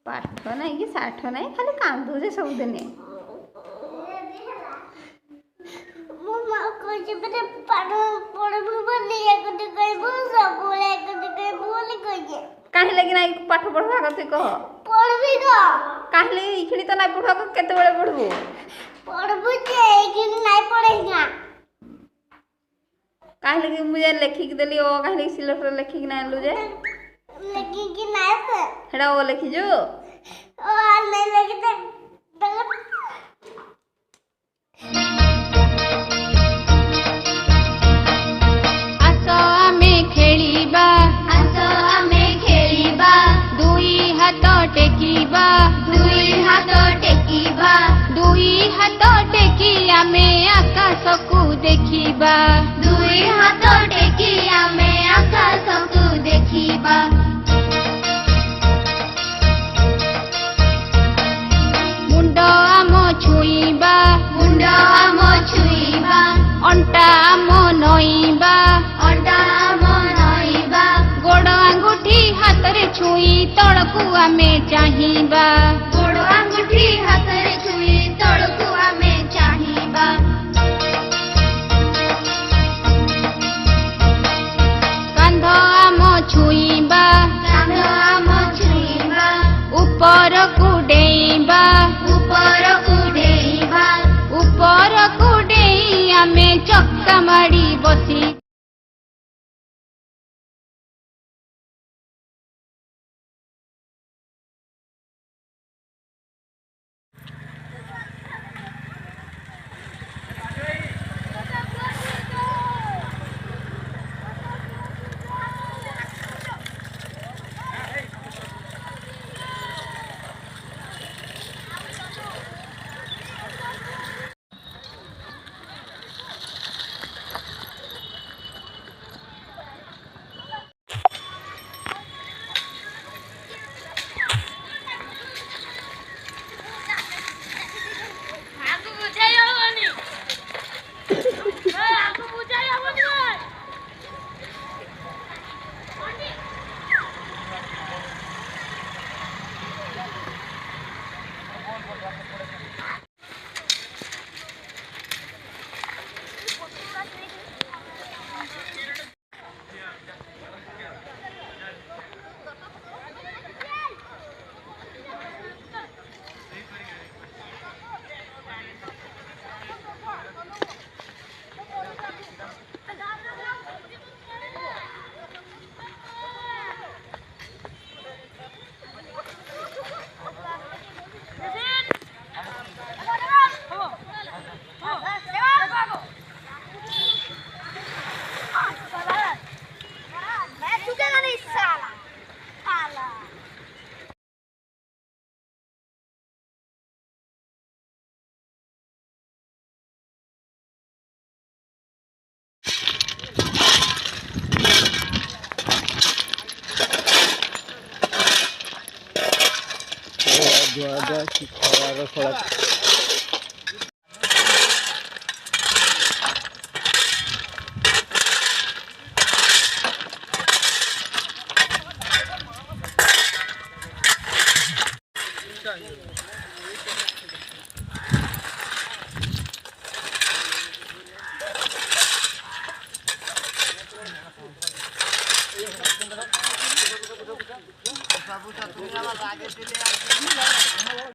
पाठ नहीं कि साठ नहीं खाली कांदुचे सबुदिने कहीं लगी नहीं पाठ पढ़वा कते कह पढ़बी तो कहीं इखिनी तो नहीं पढ़वा केते बेले पढ़बू पढ़बू जे इखिनी नहीं पढ़ेगा कहीं लगी मुझे लिखिक देली ओ कहीं लगी सिलेक्टर लिखिक ना आनलु जे लिखी नहीं से हेडा ओ लिखि जो ओ नहीं लगी तो टेकिबा दुई हाथ टेकी आमे आकाश को देखिबा दुई हाथ टेकी आमे आकाश को देखिबा मुंड आम छुईबा अंटा आम नईबा गोड़ आंगुठी हाथ रे छुई तळकू आमे चाहिबा गोड़ आंगुठी हाथ रे छुई तळकू आमे चाहिबा कांध आम छुईबा ऊपर को डेईबा आमे चक्का माड़ी बसी